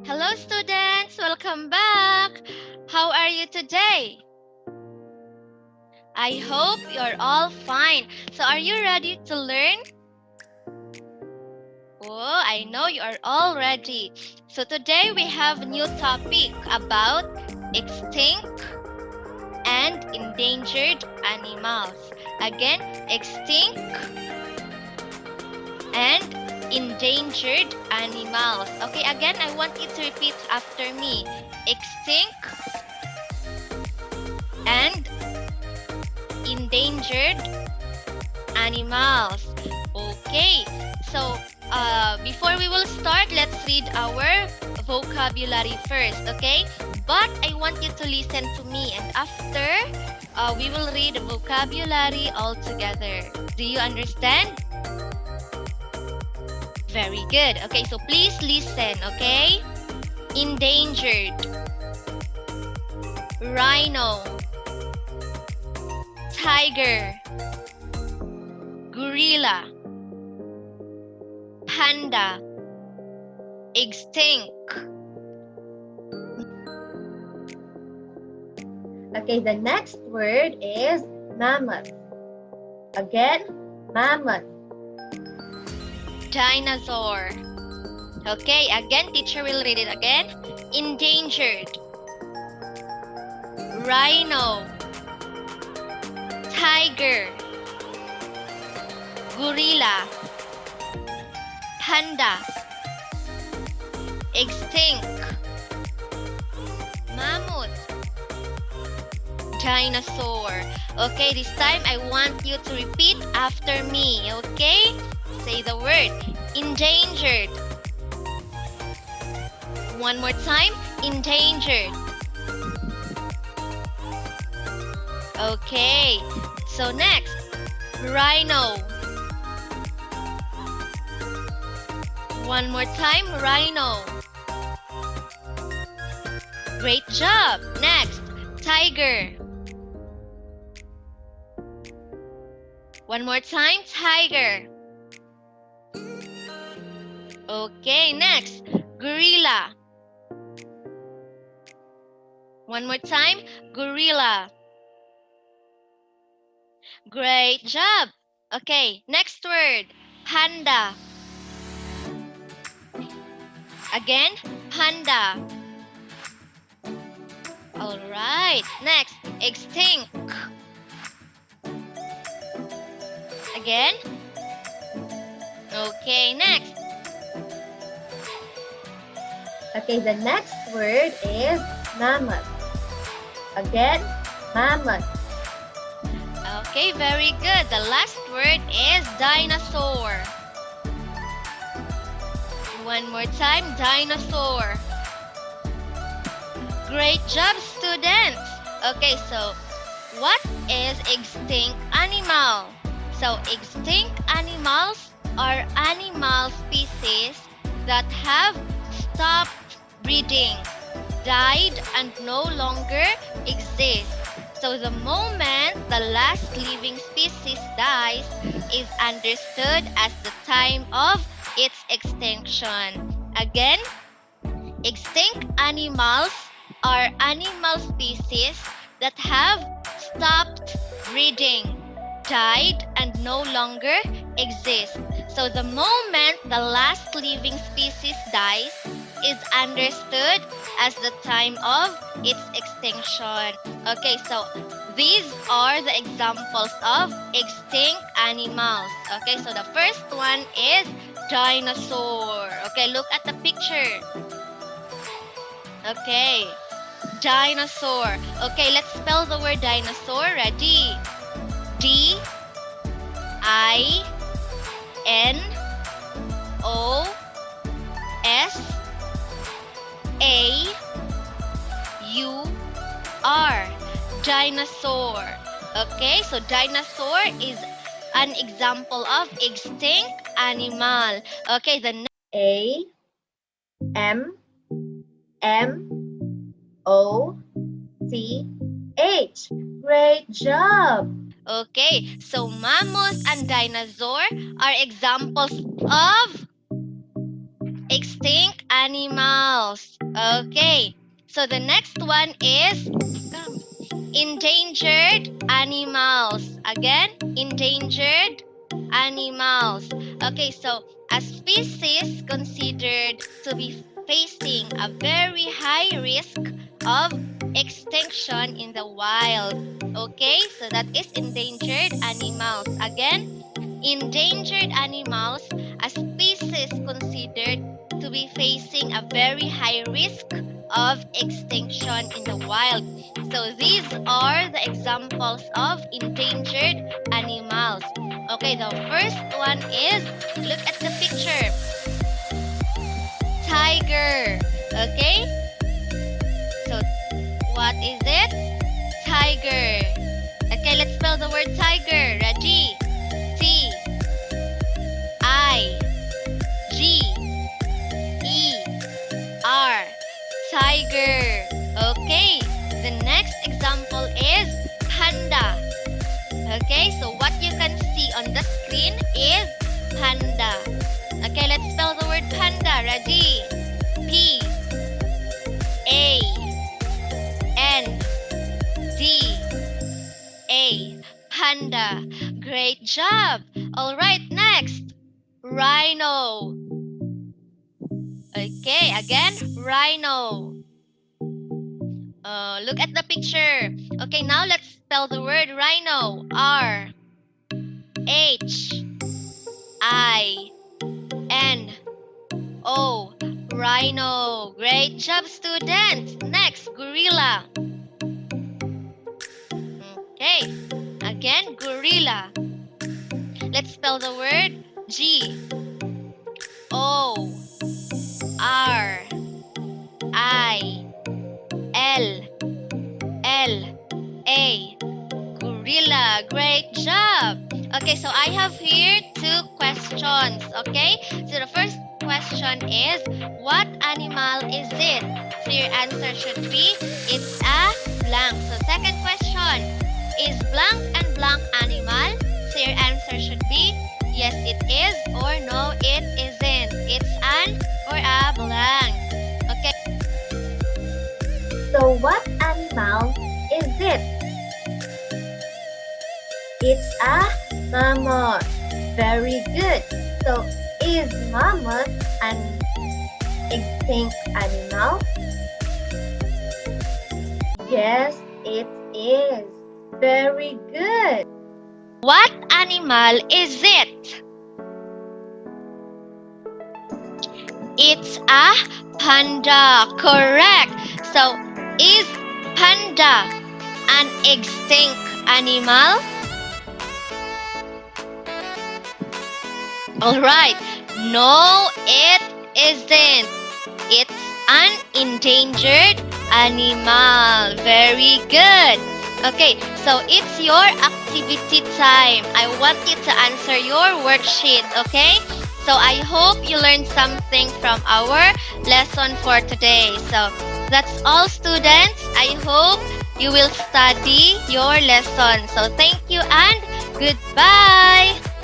Hello students, welcome back. How are you today? I hope you're all fine. So are you ready to learn? Oh, I know you are all ready. So today we have a new topic about extinct and endangered animals. Again, extinct and endangered animals. Okay, again, I want you to repeat after me. Extinct and endangered animals. Okay, so before we will start, let's read our vocabulary first, okay? But I want you to listen to me, and after we will read the vocabulary all together. Do you understand? Very good. Okay, so please listen, okay? Endangered, rhino, tiger, gorilla, panda, extinct. Okay, the next word is mammoth. Again, mammoth. Dinosaur. Okay, again, teacher will read it again. Endangered, rhino, tiger, gorilla, panda, extinct, mammoth, dinosaur. Okay, this time I want you to repeat after me, okay? Say the word endangered. One more time, endangered. Okay, so next, rhino. One more time, rhino. Great job. Next, tiger. One more time, tiger. Okay, next, gorilla. One more time, gorilla. Great job. Okay, next word, panda. Again, panda. All right, next, extinct. Again. Okay, next. Okay, the next word is mammoth. Again, mammoth. Okay, very good. The last word is dinosaur. One more time, dinosaur. Great job, students. Okay, so what is extinct animal? So extinct animals are animal species that have stopped breeding, died, and no longer exist. So the moment the last living species dies is understood as the time of its extinction. Again, extinct animals are animal species that have stopped breeding, died, and no longer exist. So the moment the last living species dies is understood as the time of its extinction. Okay, so these are the examples of extinct animals. Okay, so the first one is dinosaur. Okay, look at the picture. Okay, dinosaur. Okay, let's spell the word dinosaur. Ready? D I N O S A U R. Dinosaur. Okay, so dinosaur is an example of extinct animal. Okay, the next. A M M O C H. Great job. Okay, so mammoth and dinosaur are examples of extinct animals. Okay, so the next one is endangered animals. Again, endangered animals. Okay, so a species considered to be facing a very high risk of extinction in the wild. Okay, so that is endangered animals. Again, endangered animals, a species considered to be facing a very high risk of extinction in the wild. So these are the examples of endangered animals. Okay, the first one is, look at the picture. Tiger. Okay? So what is it? Tiger. Okay, let's spell the word tiger. Ready? T I G E R. Tiger. Okay, the next example is panda. Okay, so what you can see on the screen is panda. Okay, let's spell the word panda. Ready? P A N D A. Panda. Great job. All right, next. Rhino. Okay, again, rhino. Look at the picture. Okay, now let's spell the word rhino. R H I N O. Rhino. Great job, students. Next, gorilla. Okay, again, gorilla. Let's spell the word G O R I L L A. Gorilla. Great job. Okay, so I have here two questions. Okay, so the first question is, what animal is it? So your answer should be, it's a blank. So second question, is blank and blank animal? So your answer should be, yes it is, or no it isn't. It's an or a blank. Okay. So what animal is it? It's a mammoth. Very good. So is mammoth an extinct animal? Yes, it is. Very good. What animal is it? It's a panda. Correct. So, is panda an extinct animal? Alright. No, it isn't. It's an endangered animal. Very good. Okay, so it's your activity time. I want you to answer your worksheet, okay? So I hope you learned something from our lesson for today. So that's all, students. I hope you will study your lesson. So thank you and goodbye.